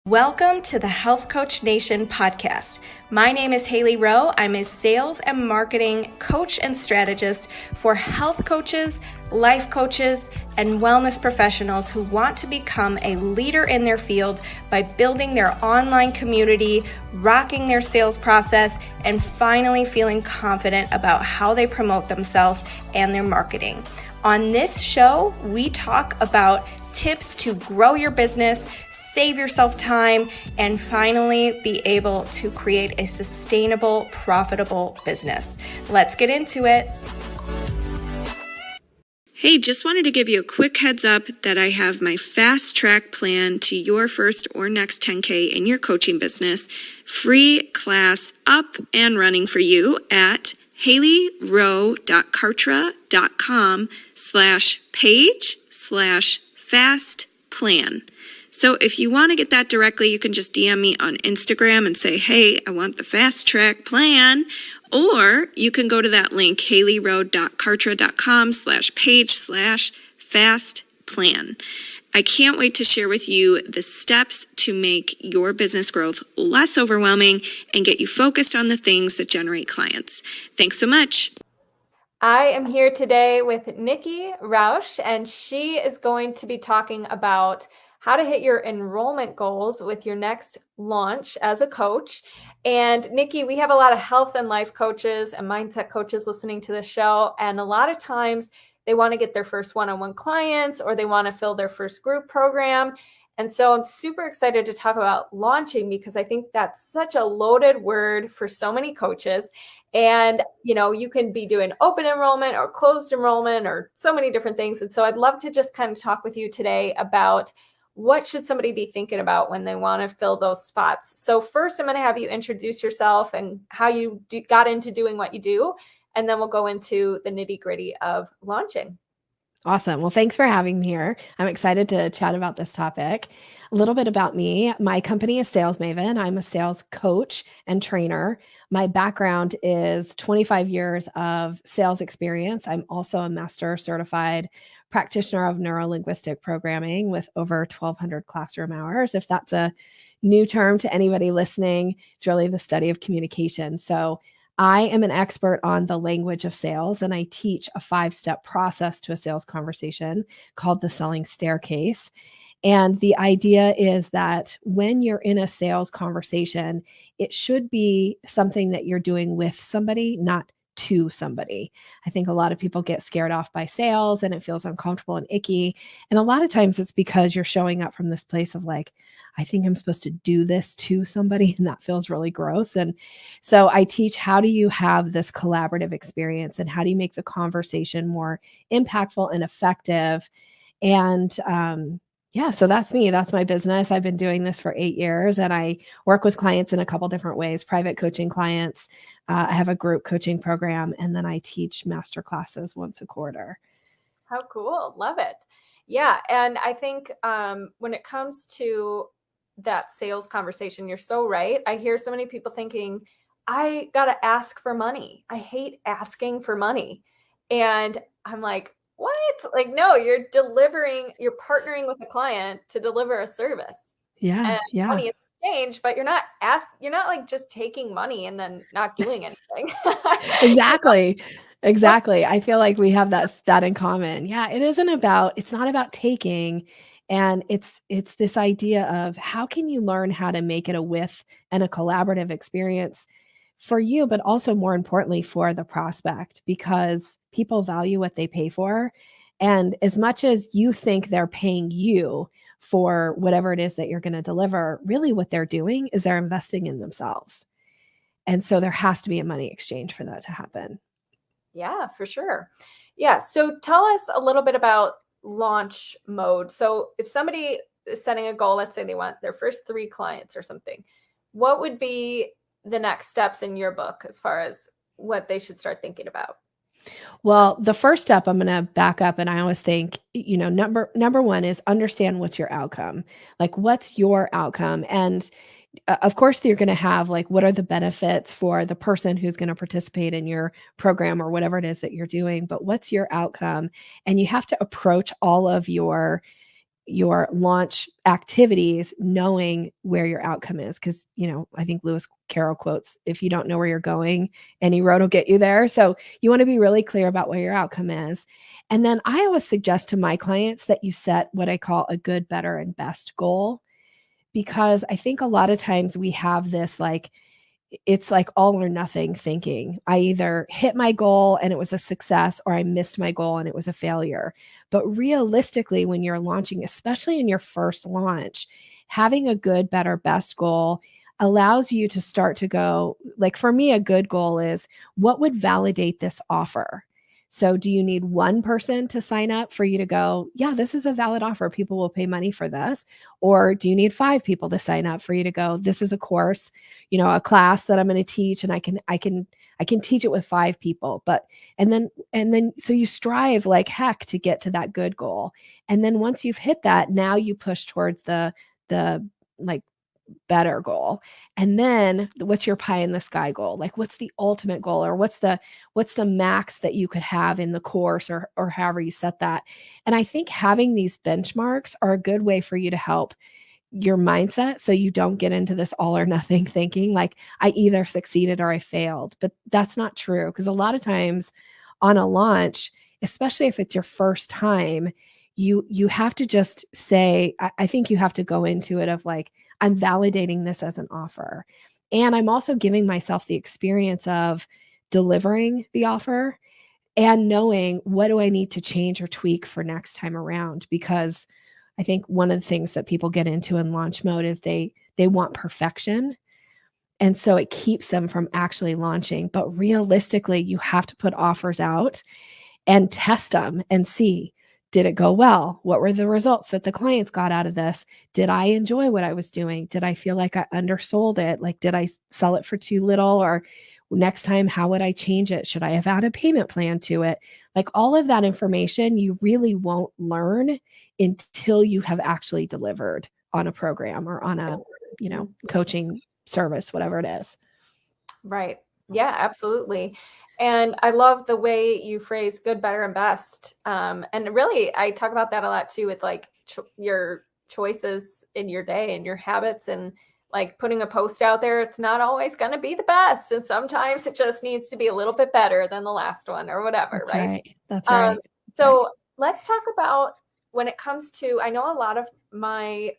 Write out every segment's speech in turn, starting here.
Welcome to the Health Coach Nation podcast. My name is Hailey Rowe. I'm a sales and marketing coach and strategist for health coaches, life coaches, and wellness professionals who want to become a leader in their field by building their online community, rocking their sales process, and finally feeling confident about how they promote themselves and their marketing. On this show, we talk about tips to grow your business, save yourself time, and finally be able to create a sustainable, profitable business. Let's get into it. Hey, just wanted to give you a quick heads up that I have my fast track plan to your first or next 10K in your coaching business. Free class up and running for you at haileyrowe.kartra.com/page/fast plan. So if you want to get that directly, you can just DM me on Instagram and say, hey, I want the fast track plan. Or you can go to that link, haileyrowe.kartra.com/page/fast plan. I can't wait to share with you the steps to make your business growth less overwhelming and get you focused on the things that generate clients. Thanks so much. I am here today with Nikki Rausch, and she is going to be talking about how to hit your enrollment goals with your next launch as a coach. And Nikki, we have a lot of health and life coaches and mindset coaches listening to this show. And a lot of times they want to get their first one-on-one clients, or they want to fill their first group program. And so I'm super excited to talk about launching, because I think that's such a loaded word for so many coaches. And, you can be doing open enrollment or closed enrollment or so many different things. And so I'd love to just kind of talk with you today about what should somebody be thinking about when they want to fill those spots. So first, I'm going to have you introduce yourself and how you got into doing what you do. And then we'll go into the nitty gritty of launching. Awesome. Well, thanks for having me here. I'm excited to chat about this topic. A little bit about me. My company is Sales Maven. I'm a sales coach and trainer. My background is 25 years of sales experience. I'm also a master certified practitioner of neuro-linguistic programming with over 1,200 classroom hours. If that's a new term to anybody listening, it's really the study of communication. So I am an expert on the language of sales, and I teach a 5-step process to a sales conversation called the selling staircase. And the idea is that when you're in a sales conversation, it should be something that you're doing with somebody, not to somebody. I think a lot of people get scared off by sales and it feels uncomfortable and icky. And a lot of times it's because you're showing up from this place of like, I think I'm supposed to do this to somebody, and that feels really gross. And so I teach, how do you have this collaborative experience, and how do you make the conversation more impactful and effective? And so that's me. That's my business. I've been doing this for 8 years, and I work with clients in a couple different ways. Private coaching clients. I have a group coaching program, and then I teach master classes once a quarter. How cool. Love it. Yeah. And I think when it comes to that sales conversation, you're so right. I hear so many people thinking, I got to ask for money. I hate asking for money. And I'm like, what? Like, no, you're partnering with a client to deliver a service. Yeah. And money is exchange, but you're not like just taking money and then not doing anything. Exactly. I feel like we have that in common. Yeah. It's not about taking. And it's this idea of how can you learn how to make it a with and a collaborative experience for you, but also more importantly for the prospect, because people value what they pay for. And as much as you think they're paying you for whatever it is that you're going to deliver, really what they're doing is they're investing in themselves. And so there has to be a money exchange for that to happen. Yeah, for sure. Yeah. So tell us a little bit about launch mode. So if somebody is setting a goal, let's say they want their first 3 clients or something, what would be the next steps in your book as far as what they should start thinking about? Well, the first step, I'm going to back up, and I always think, number one is understand what's your outcome. Like, what's your outcome? And of course, you're going to have like, what are the benefits for the person who's going to participate in your program or whatever it is that you're doing, but what's your outcome? And you have to approach all of your your launch activities, knowing where your outcome is. Because, I think Lewis Carroll quotes, if you don't know where you're going, any road will get you there. So you want to be really clear about what your outcome is. And then I always suggest to my clients that you set what I call a good, better, and best goal, because I think a lot of times we have this it's like all or nothing thinking. I either hit my goal and it was a success, or I missed my goal and it was a failure. But realistically, when you're launching, especially in your first launch, having a good, better, best goal allows you to start to go, like for me, a good goal is, what would validate this offer? So do you need one person to sign up for you to go, yeah, this is a valid offer, people will pay money for this? Or do you need 5 people to sign up for you to go, this is a course, a class that I'm going to teach, and I can teach it with 5 people. And then so you strive like heck to get to that good goal. And then once you've hit that, now you push towards the like better goal. And then what's your pie in the sky goal? Like, what's the ultimate goal, or what's the max that you could have in the course, or however you set that. And I think having these benchmarks are a good way for you to help your mindset, so you don't get into this all or nothing thinking, like I either succeeded or I failed. But that's not true, because a lot of times on a launch, especially if it's your first time, you have to just say, I think you have to go into it of like, I'm validating this as an offer. And I'm also giving myself the experience of delivering the offer and knowing, what do I need to change or tweak for next time around? Because I think one of the things that people get into in launch mode is they want perfection. And so it keeps them from actually launching. But realistically, you have to put offers out and test them and see, did it go well? What were the results that the clients got out of this? Did I enjoy what I was doing? Did I feel like I undersold it? Like, did I sell it for too little? Or next time, how would I change it? Should I have added a payment plan to it? Like, all of that information you really won't learn until you have actually delivered on a program or on a, coaching service, whatever it is. Right. Yeah, absolutely. And I love the way you phrase good, better, and best. And really, I talk about that a lot too, with like your choices in your day and your habits, and like putting a post out there. It's not always going to be the best. And sometimes it just needs to be a little bit better than the last one or whatever. That's right. Right. That's right. So let's talk about, when it comes to, I know a lot of my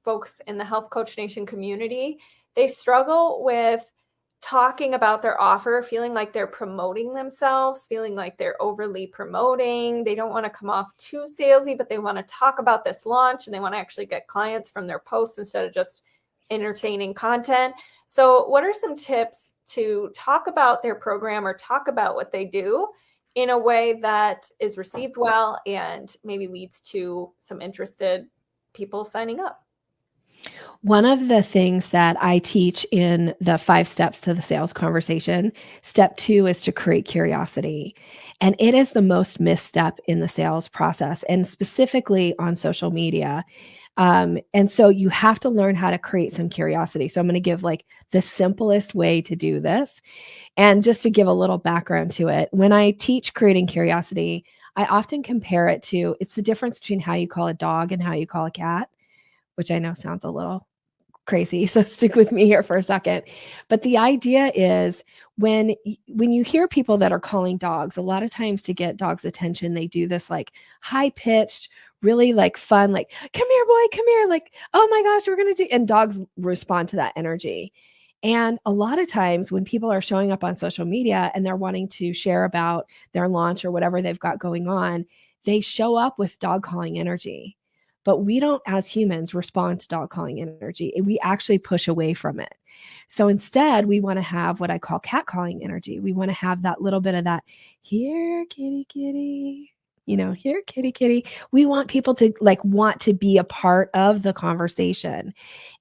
folks in the Health Coach Nation community, they struggle with talking about their offer, feeling like they're promoting themselves, feeling like they're overly promoting. They don't want to come off too salesy, but they want to talk about this launch, and they want to actually get clients from their posts instead of just entertaining content. So what are some tips to talk about their program or talk about what they do in a way that is received well and maybe leads to some interested people signing up? One of the things that I teach in the 5 steps to the sales conversation, step 2 is to create curiosity. And it is the most missed step in the sales process, and specifically on social media. And so you have to learn how to create some curiosity. So I'm going to give like the simplest way to do this. And just to give a little background to it, when I teach creating curiosity, I often compare it to, it's the difference between how you call a dog and how you call a cat, which I know sounds a little crazy, so stick with me here for a second. But the idea is, when you hear people that are calling dogs, a lot of times to get dogs' attention, they do this like high pitched, really like fun, like, come here, boy, come here, like, oh my gosh, we're gonna do, and dogs respond to that energy. And a lot of times when people are showing up on social media and they're wanting to share about their launch or whatever they've got going on, they show up with dog calling energy. But we don't, as humans, respond to dog calling energy. We actually push away from it. So instead, we want to have what I call cat calling energy. We want to have that little bit of that, here, kitty, kitty, here, kitty, kitty. We want people to like want to be a part of the conversation.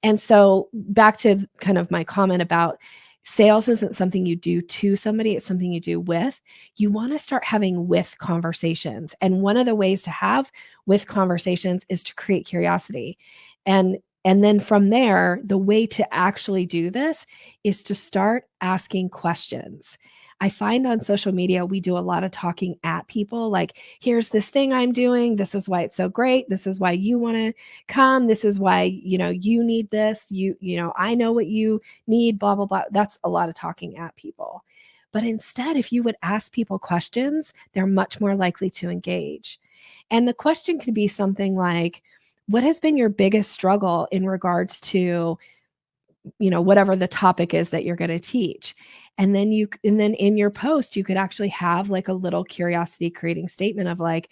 And so back to kind of my comment about sales isn't something you do to somebody, it's something you do with. You want to start having with conversations. And one of the ways to have with conversations is to create curiosity. And And then from there, the way to actually do this is to start asking questions. I find on social media, we do a lot of talking at people like, here's this thing I'm doing. This is why it's so great. This is why you want to come. This is why, you need this. I know what you need, blah, blah, blah. That's a lot of talking at people. But instead, if you would ask people questions, they're much more likely to engage. And the question could be something like, what has been your biggest struggle in regards to, whatever the topic is that you're going to teach? And then in your post, you could actually have like a little curiosity creating statement of like,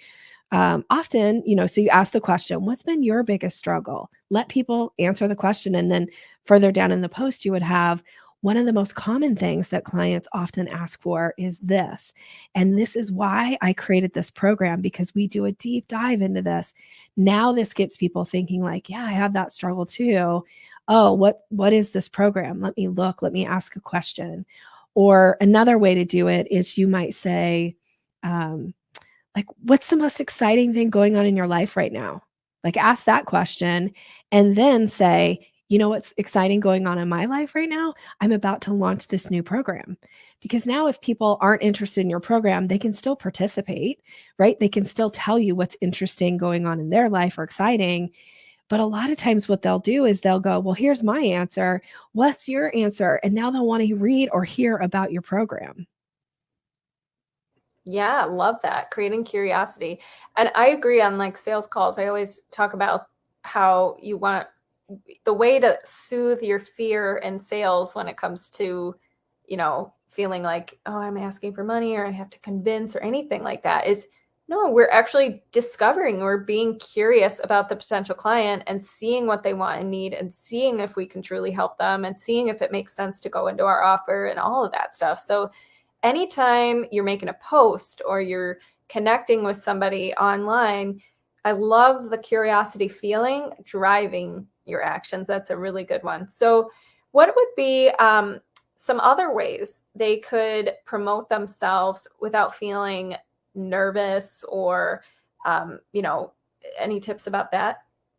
often, so you ask the question, what's been your biggest struggle? Let people answer the question. And then further down in the post, you would have, one of the most common things that clients often ask for is this. And this is why I created this program, because we do a deep dive into this. Now this gets people thinking like, yeah, I have that struggle too. Oh, what is this program? Let me look, let me ask a question. Or another way to do it is you might say, like, what's the most exciting thing going on in your life right now? Like, ask that question and then say, what's exciting going on in my life right now? I'm about to launch this new program. Because now if people aren't interested in your program, they can still participate, right? They can still tell you what's interesting going on in their life or exciting. But a lot of times what they'll do is they'll go, well, here's my answer. What's your answer? And now they'll want to read or hear about your program. Yeah, love that. Creating curiosity. And I agree on like sales calls. I always talk about how you want the way to soothe your fear in sales when it comes to, feeling like, oh, I'm asking for money or I have to convince or anything like that is no, we're actually discovering, we're being curious about the potential client and seeing what they want and need and seeing if we can truly help them and seeing if it makes sense to go into our offer and all of that stuff. So anytime you're making a post or you're connecting with somebody online, I love the curiosity feeling driving your actions. That's a really good one. So what would be some other ways they could promote themselves without feeling nervous or, any tips about that?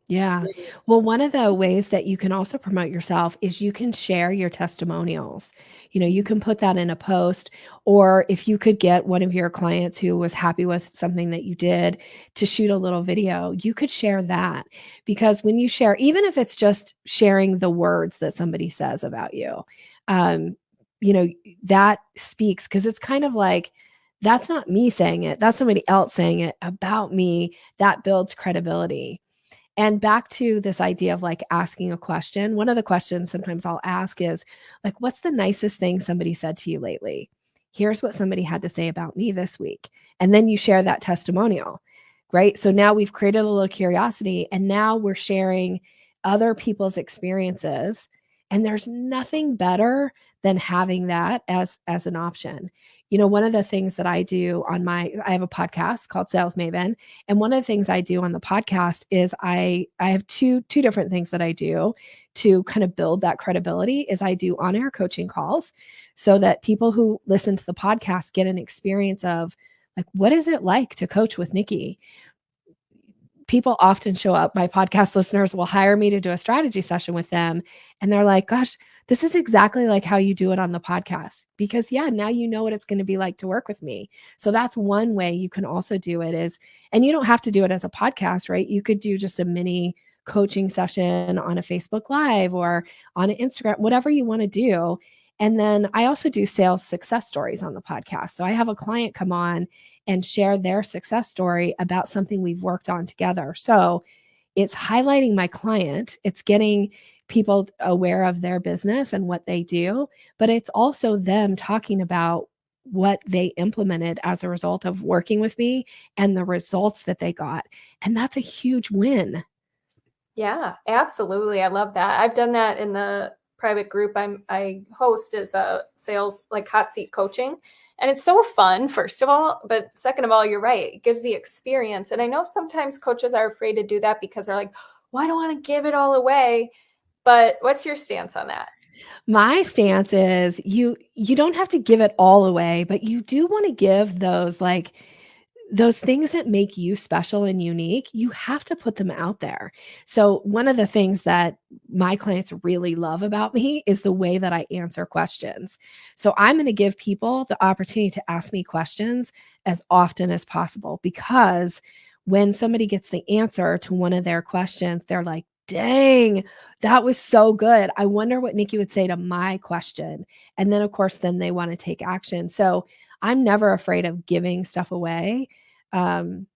Yeah. Well, one of the ways that you can also promote yourself is you can share your testimonials. You can put that in a post, or if you could get one of your clients who was happy with something that you did to shoot a little video, you could share that. Because when you share, even if it's just sharing the words that somebody says about you, um, that speaks, because it's kind of like, that's not me saying it, that's somebody else saying it about me. That builds credibility. And back to this idea of like asking a question, one of the questions sometimes I'll ask is like, what's the nicest thing somebody said to you lately? Here's what somebody had to say about me this week. And then you share that testimonial, right? So now we've created a little curiosity and now we're sharing other people's experiences. And there's nothing better than having that as an option. One of the things that I do I have a podcast called Sales Maven. And one of the things I do on the podcast is I have two different things that I do to kind of build that credibility is I do on-air coaching calls so that people who listen to the podcast get an experience of like, what is it like to coach with Nikki? People often show up, my podcast listeners will hire me to do a strategy session with them. And they're like, gosh, this is exactly like how you do it on the podcast. Because yeah, now you know what it's going to be like to work with me. So that's one way you can also do it is, and you don't have to do it as a podcast, right? You could do just a mini coaching session on a Facebook Live or on an Instagram, whatever you want to do. And then I also do sales success stories on the podcast. So I have a client come on and share their success story about something we've worked on together. So it's highlighting my client, it's getting people aware of their business and what they do, but it's also them talking about what they implemented as a result of working with me and the results that they got. And that's a huge win. Yeah, absolutely. I love that. I've done that in the private group I host as a sales like hot seat coaching. And it's so fun, first of all, but second of all, you're right. It gives the experience. And I know sometimes coaches are afraid to do that because they're like, well, I don't want to give it all away. But what's your stance on that? My stance is you don't have to give it all away, but you do want to give those like those things that make you special and unique, you have to put them out there. So, one of the things that my clients really love about me is the way that I answer questions. So, I'm going to give people the opportunity to ask me questions as often as possible, because when somebody gets the answer to one of their questions, they're like, dang, that was so good. I wonder what Nikki would say to my question. And then, of course, then they want to take action. So, I'm never afraid of giving stuff away. um,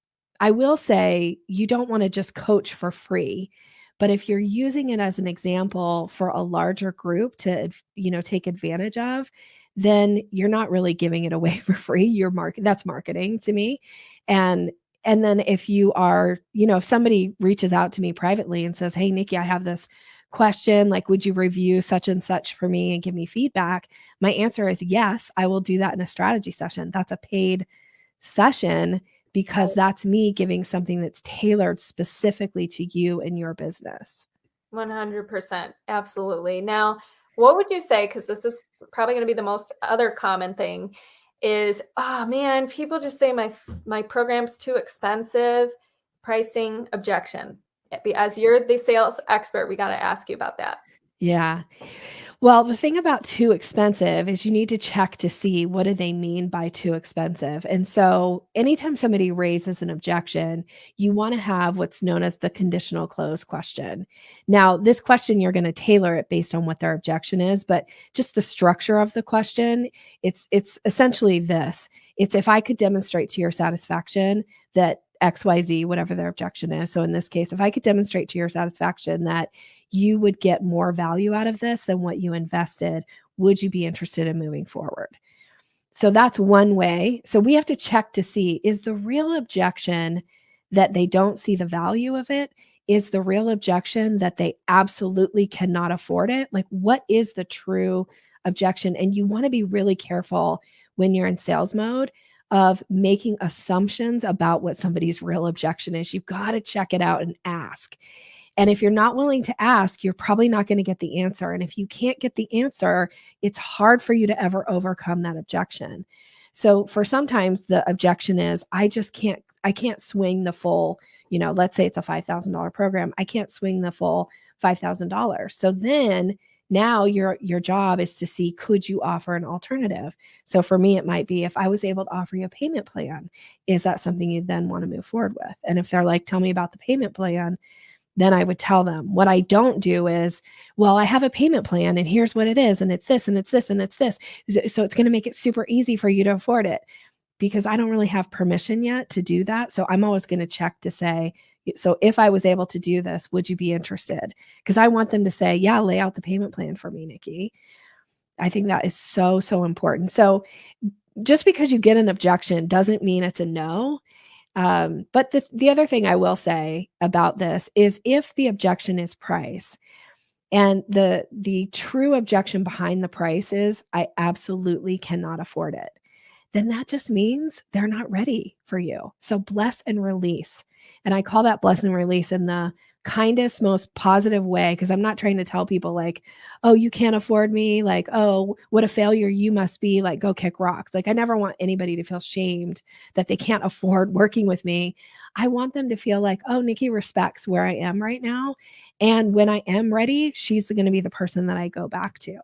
I will say you don't want to just coach for free, but if you're using it as an example for a larger group to, take advantage of, then you're not really giving it away for free. That's marketing to me. And and then if you are, if somebody reaches out to me privately and says, "Hey, Nikki, I have this question, like, would you review such and such for me and give me feedback?" My answer is yes, I will do that in a strategy session. That's a paid session, because that's me giving something that's tailored specifically to you and your business. 100%. Absolutely. Now, what would you say? Because this is probably going to be the most other common thing is, oh man, people just say my program's too expensive. Pricing objection. As you're the sales expert, we got to ask you about that. Yeah. Well, the thing about too expensive is you need to check to see what do they mean by too expensive. And so anytime somebody raises an objection, you want to have what's known as the conditional close question. Now, this question, you're going to tailor it based on what their objection is, but just the structure of the question, it's essentially this. It's, if I could demonstrate to your satisfaction that XYZ, whatever their objection is. So in this case, if I could demonstrate to your satisfaction that you would get more value out of this than what you invested, would you be interested in moving forward? So that's one way. So we have to check to see, is the real objection that they don't see the value of it? Is the real objection that they absolutely cannot afford it? Like, what is the true objection? And you want to be really careful when you're in sales mode of making assumptions about what somebody's real objection is. You've got to check it out and ask. And if you're not willing to ask, you're probably not going to get the answer. And if you can't get the answer, it's hard for you to ever overcome that objection. So for sometimes the objection is, I can't swing the full, let's say it's a $5,000 program. I can't swing the full $5,000. So then now your job is to see, could you offer an alternative? So for me, it might be, if I was able to offer you a payment plan, is that something you then want to move forward with? And if they're like, tell me about the payment plan, then I would tell them. What I don't do is, well, I have a payment plan and here's what it is, and it's this, and it's this, and it's this. So it's going to make it super easy for you to afford it, because I don't really have permission yet to do that. So I'm always going to check to say, so if I was able to do this, would you be interested? Because I want them to say, yeah, lay out the payment plan for me, Nikki. I think that is so, so important. So just because you get an objection doesn't mean it's a no. But the other thing I will say about this is, if the objection is price, and the true objection behind the price is, I absolutely cannot afford it, then that just means they're not ready for you. So bless and release. And I call that bless and release in the kindest, most positive way, because I'm not trying to tell people like, oh, you can't afford me. Like, oh, what a failure you must be. Like, go kick rocks. Like, I never want anybody to feel shamed that they can't afford working with me. I want them to feel like, oh, Nikki respects where I am right now. And when I am ready, she's going to be the person that I go back to.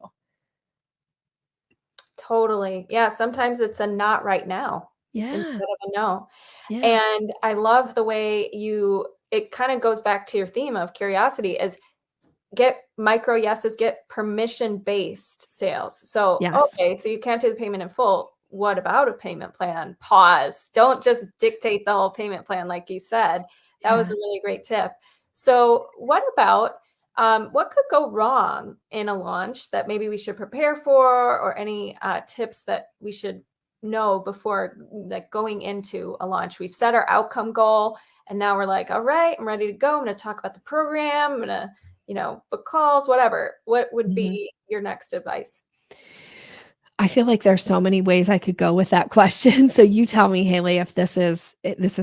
Totally. Yeah. Sometimes it's a not right now Yeah. instead of a no. Yeah. And I love the way it kind of goes back to your theme of curiosity, is get micro yeses, get permission based sales. So, Yes. okay, so you can't do the payment in full. What about a payment plan? Pause. Don't just dictate the whole payment plan, like you said. That was Yeah. a really great tip. So, what about what could go wrong in a launch that maybe we should prepare for, or any tips that we should know before, like, going into a launch? We've set our outcome goal, and now we're like, all right, I'm ready to go. I'm going to talk about the program. I'm going to book calls, whatever. What would Mhm. be your next advice? I feel like there's so many ways I could go with that question. So you tell me, Hailey, if this is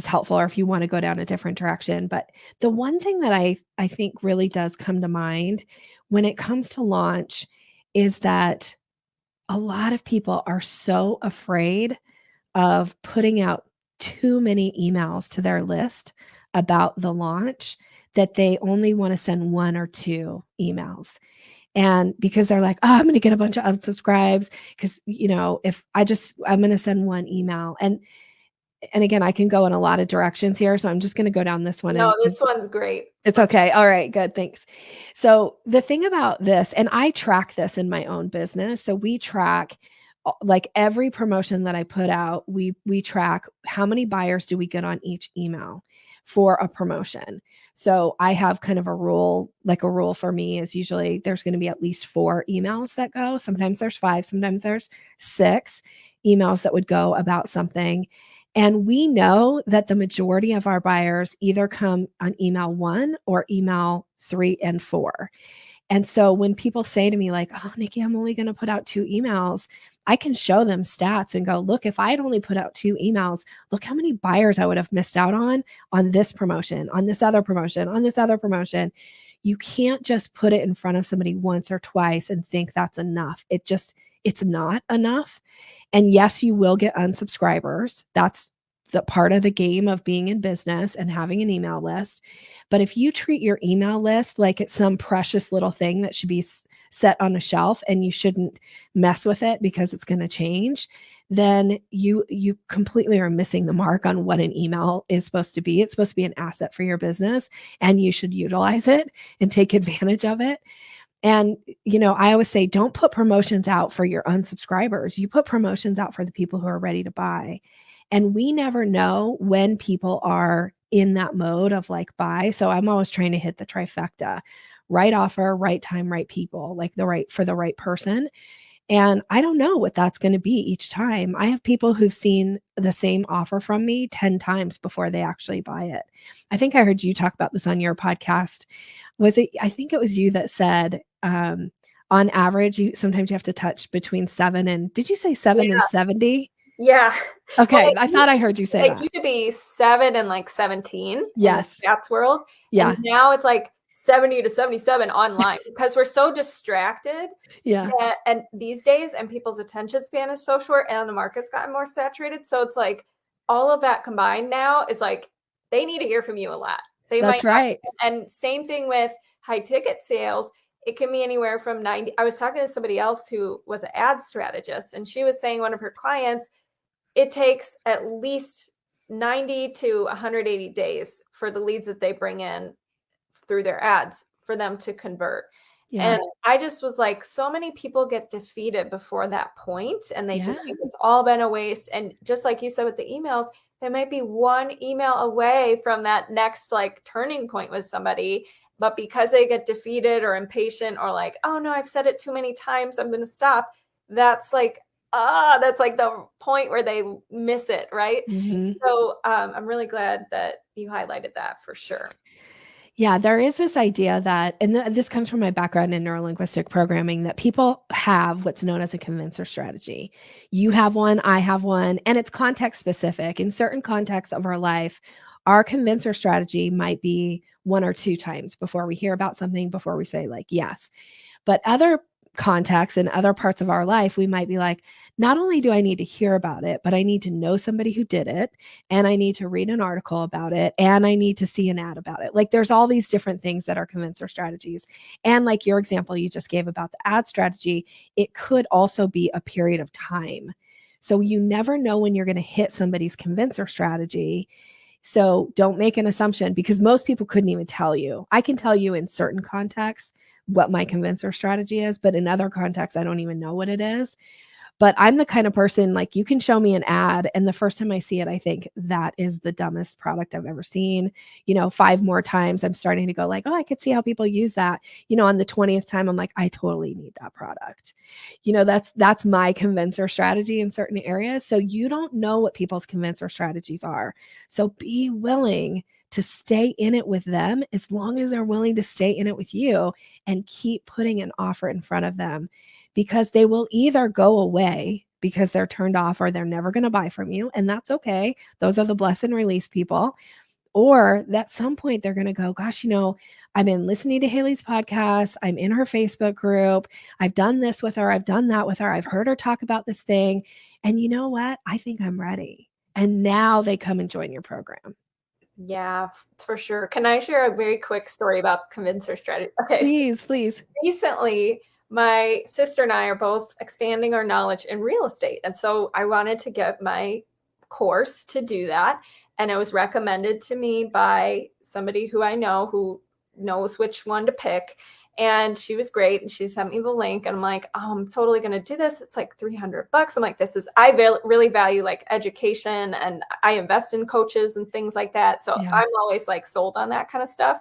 helpful, or if you want to go down a different direction. But the one thing that I think really does come to mind when it comes to launch is that a lot of people are so afraid of putting out too many emails to their list about the launch that they only want to send 1 or 2 emails. And because they're like, oh, I'm going to get a bunch of unsubscribes because, if I'm going to send 1 email. And again, I can go in a lot of directions here. So I'm just going to go down this one. No, this one's great. It's okay. All right, good. Thanks. So the thing about this, and I track this in my own business. So we track like every promotion that I put out, we track how many buyers do we get on each email for a promotion. So I have kind of a rule for me is usually there's going to be at least 4 emails that go. Sometimes there's 5, sometimes there's 6 emails that would go about something. And we know that the majority of our buyers either come on email 1 or email 3 and 4. And so when people say to me like, oh, Nikki, I'm only going to put out 2 emails, I can show them stats and go, look, if I had only put out 2 emails, look how many buyers I would have missed out on this promotion, on this other promotion, on this other promotion. You can't just put it in front of somebody once or twice and think that's enough. It's not enough. And yes, you will get unsubscribers. That's the part of the game of being in business and having an email list. But if you treat your email list like it's some precious little thing that should be set on a shelf and you shouldn't mess with it because it's going to change, then you completely are missing the mark on what an email is supposed to be. It's supposed to be an asset for your business, and you should utilize it and take advantage of it. And, I always say, don't put promotions out for your unsubscribers. You put promotions out for the people who are ready to buy. And we never know when people are in that mode of like buy. So I'm always trying to hit the trifecta: right offer, right time, right people, like for the right person. And I don't know what that's going to be each time. I have people who've seen the same offer from me 10 times before they actually buy it. I think I heard you talk about this on your podcast. I think it was you that said, on average, sometimes you have to touch between 7 and, did you say 7 and 70? Yeah. Okay. I thought I heard you say that. It used to be 7 and like 17. Yes. In the stats world. Yeah. And now it's like 70 to 77 online because we're so distracted. Yeah. And these days, and people's attention span is so short, and the market's gotten more saturated. So it's like all of that combined now is like they need to hear from you a lot. That's right. And same thing with high ticket sales. It can be anywhere from 90. I was talking to somebody else who was an ad strategist, and she was saying one of her clients, it takes at least 90 to 180 days for the leads that they bring in through their ads for them to convert. Yeah. And I just was like, so many people get defeated before that point, and they just think it's all been a waste. And just like you said with the emails, they might be 1 email away from that next like turning point with somebody. But because they get defeated or impatient or like, oh no, I've said it too many times, I'm going to stop. That's like the point where they miss it. Right. Mm-hmm. So I'm really glad that you highlighted that for sure. Yeah, there is this idea that, and this comes from my background in neurolinguistic programming, that people have what's known as a convincer strategy. You have one, I have one, and it's context specific. In certain contexts of our life, our convincer strategy might be 1 or 2 times before we hear about something, before we say like, yes. But other contexts and other parts of our life, we might be like, not only do I need to hear about it, but I need to know somebody who did it, and I need to read an article about it, and I need to see an ad about it. Like there's all these different things that are convincer strategies. And like your example you just gave about the ad strategy, it could also be a period of time. So you never know when you're going to hit somebody's convincer strategy. So don't make an assumption, because most people couldn't even tell you. I can tell you in certain contexts what my convincer strategy is, but in other contexts, I don't even know what it is. But I'm the kind of person, like, you can show me an ad, and the first time I see it, I think that is the dumbest product I've ever seen. 5 more times, I'm starting to go like, oh, I could see how people use that. On the 20th time, I'm like, I totally need that product. That's my convincer strategy in certain areas. So you don't know what people's convincer strategies are. So be willing to stay in it with them as long as they're willing to stay in it with you, and keep putting an offer in front of them, because they will either go away because they're turned off, or they're never going to buy from you. And that's okay. Those are the bless and release people. Or at some point they're going to go, gosh, I've been listening to Hailey's podcast. I'm in her Facebook group. I've done this with her. I've done that with her. I've heard her talk about this thing. And you know what? I think I'm ready. And now they come and join your program. Yeah, for sure. Can I share a very quick story about convincer strategy? Okay. Please, please. Recently, my sister and I are both expanding our knowledge in real estate. And so I wanted to get my course to do that. And it was recommended to me by somebody who I know who knows which one to pick. And she was great. And she sent me the link. And I'm like, oh, I'm totally going to do this. It's like $300. I'm like, I really value like education, and I invest in coaches and things like that. So Yeah. I'm always like sold on that kind of stuff.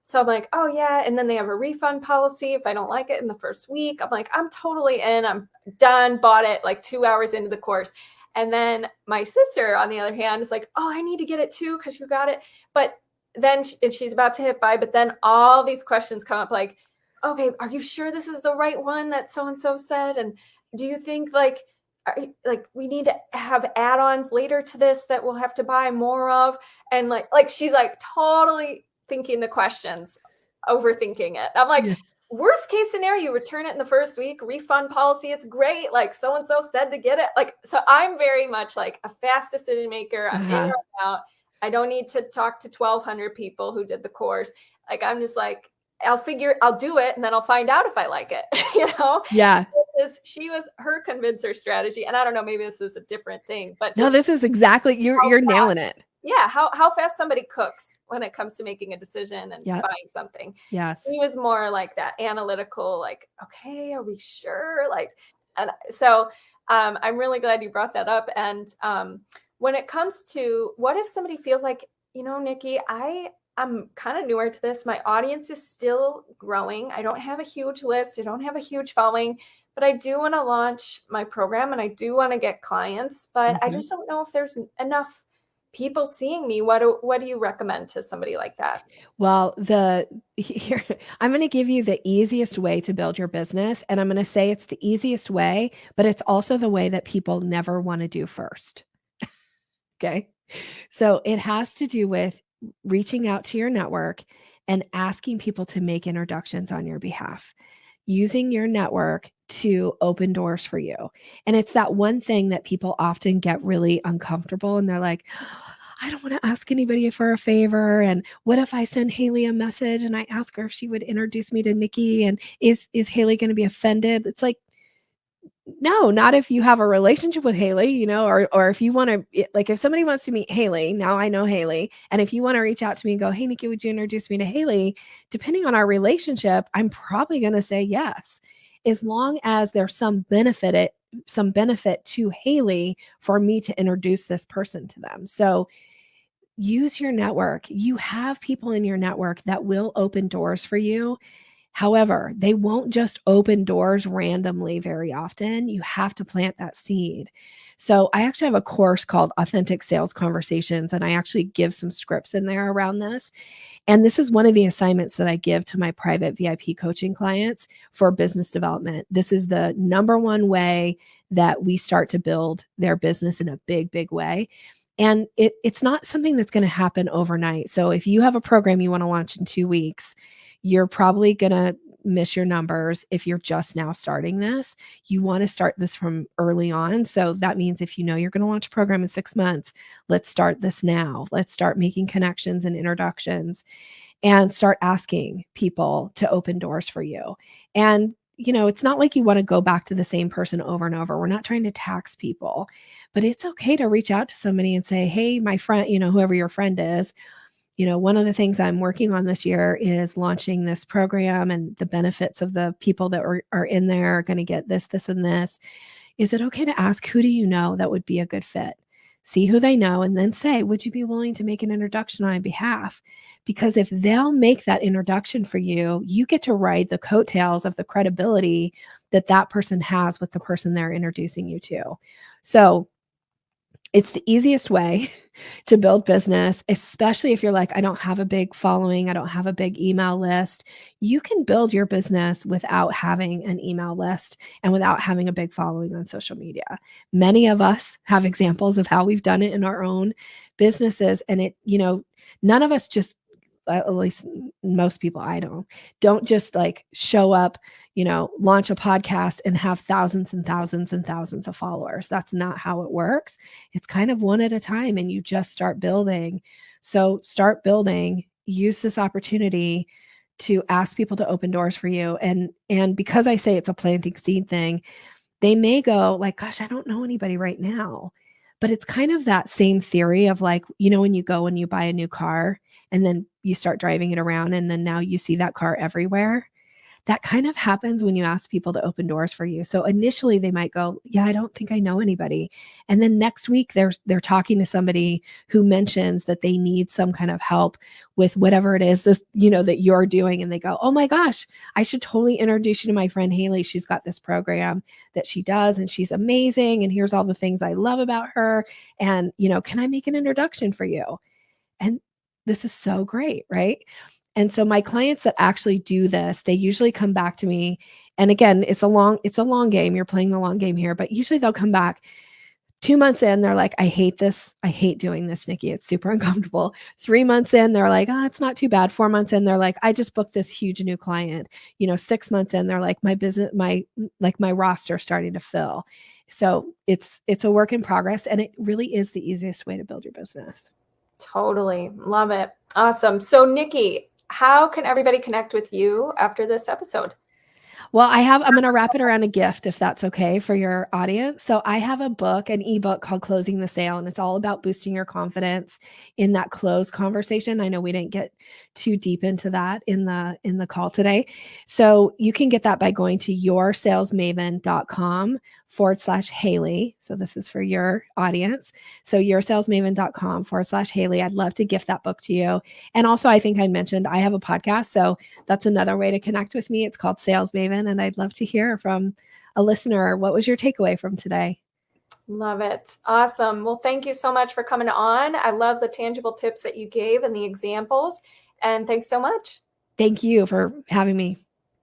So I'm like, oh yeah. And then they have a refund policy if I don't like it in the first week. I'm like, I'm totally in. I'm done, bought it like 2 hours into the course. And then my sister, on the other hand, is like, oh, I need to get it too because you got it. But then she's about to hit buy. But then all these questions come up like, okay, are you sure this is the right one that so-and-so said? And do you think like we need to have add-ons later to this that we'll have to buy more of? And like she's like totally thinking the questions, overthinking it. I'm like, Yeah. worst case scenario, you return it in the first week, refund policy, it's great. Like so-and-so said to get it. Like, so I'm very much like a fast decision maker. I'm in or out. I don't need to talk to 1,200 people who did the course. Like, I'm just like, I'll do it and then I'll find out if I like it, Yeah. She was her convincer strategy. And I don't know, maybe this is a different thing, but no, this is exactly, you're nailing it. Yeah. How fast somebody cooks when it comes to making a decision and buying something. Yes. He was more like that analytical, like, okay, are we sure? Like, and so I'm really glad you brought that up. And when it comes to what if somebody feels like, Nikki, I'm kind of newer to this. My audience is still growing. I don't have a huge list. I don't have a huge following, but I do want to launch my program and I do want to get clients, but I just don't know if there's enough people seeing me. What do you recommend to somebody like that? Well, I'm going to give you the easiest way to build your business. And I'm going to say it's the easiest way, but it's also the way that people never want to do first. Okay. So it has to do with reaching out to your network and asking people to make introductions on your behalf, using your network to open doors for you. And it's that one thing that people often get really uncomfortable and they're like, I don't want to ask anybody for a favor. And what if I send Hailey a message and I ask her if she would introduce me to Nikki? And is Hailey going to be offended? It's like, no, not if you have a relationship with Hailey, or if you want to, like if somebody wants to meet Hailey, now I know Hailey. And if you want to reach out to me and go, hey, Nikki, would you introduce me to Hailey? Depending on our relationship, I'm probably going to say yes, as long as there's some benefit to Hailey for me to introduce this person to them. So use your network. You have people in your network that will open doors for you. However, they won't just open doors randomly very often. You have to plant that seed. So I actually have a course called Authentic Sales Conversations, and I actually give some scripts in there around this. And this is one of the assignments that I give to my private VIP coaching clients for business development. This is the number one way that we start to build their business in a big, big way. And it's not something that's going to happen overnight. So if you have a program you want to launch in 2 weeks, you're probably going to miss your numbers if you're just now starting this. You want to start this from early on. So that means if you know you're going to launch a program in 6 months, let's start this now. Let's start making connections and introductions and start asking people to open doors for you. And it's not like you want to go back to the same person over and over. We're not trying to tax people, but it's okay to reach out to somebody and say, hey, my friend, whoever your friend is, one of the things I'm working on this year is launching this program, and the benefits of the people that are in there are going to get this, this, and this. Is it okay to ask, who do you know that would be a good fit? See who they know and then say, would you be willing to make an introduction on my behalf? Because if they'll make that introduction for you, you get to ride the coattails of the credibility that that person has with the person they're introducing you to. So it's the easiest way to build business, especially if you're like, I don't have a big following, I don't have a big email list. You can build your business without having an email list and without having a big following on social media. Many of us have examples of how we've done it in our own businesses. And none of us just at least most people I don't just like show up, launch a podcast and have thousands and thousands and thousands of followers. That's not how it works. It's kind of one at a time, and you just start building. So start building, use this opportunity to ask people to open doors for you. And because I say it's a planting seed thing, they may go like, gosh, I don't know anybody right now. But it's kind of that same theory of like, when you go and you buy a new car and then you start driving it around and then now you see that car everywhere. That kind of happens when you ask people to open doors for you. So initially they might go, yeah, I don't think I know anybody. And then next week they're talking to somebody who mentions that they need some kind of help with whatever it is that you're doing. And they go, oh my gosh, I should totally introduce you to my friend Hailey. She's got this program that she does and she's amazing. And here's all the things I love about her. And, can I make an introduction for you? And this is so great, right? And so my clients that actually do this, they usually come back to me. And again, it's a long game. You're playing the long game here, but usually they'll come back 2 months in. They're like, I hate this. I hate doing this, Nikki. It's super uncomfortable. 3 months in, they're like, oh, it's not too bad. 4 months in, they're like, I just booked this huge new client. 6 months in, they're like, my business, my roster starting to fill. So it's a work in progress, and it really is the easiest way to build your business. Totally. Love it. Awesome. So Nikki, how can everybody connect with you after this episode? Well, I'm going to wrap it around a gift, if that's okay for your audience. So I have an ebook called Closing the Sale, and it's all about boosting your confidence in that close conversation. I know we didn't get too deep into that in the call today. So you can get that by going to yoursalesmaven.com/Hailey. So this is for your audience. So yoursalesmaven.com/Hailey. I'd love to gift that book to you. And also, I think I mentioned I have a podcast. So that's another way to connect with me. It's called Sales Maven. And I'd love to hear from a listener. What was your takeaway from today? Love it. Awesome. Well, thank you so much for coming on. I love the tangible tips that you gave and the examples. And thanks so much. Thank you for having me.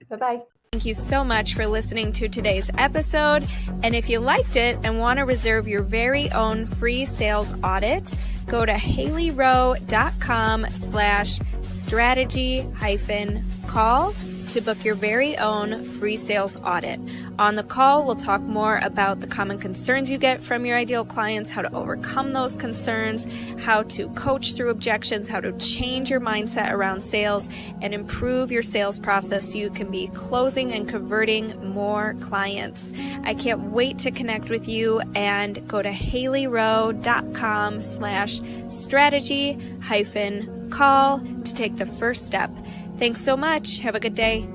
Bye-bye. Thank you so much for listening to today's episode. And if you liked it and want to reserve your very own free sales audit, go to haileyrowe.com/strategy-call to book your very own free sales audit. On the call, we'll talk more about the common concerns you get from your ideal clients, how to overcome those concerns, how to coach through objections, how to change your mindset around sales, and improve your sales process so you can be closing and converting more clients. I can't wait to connect with you, and go to haileyrowe.com/strategy-call to take the first step. Thanks so much. Have a good day.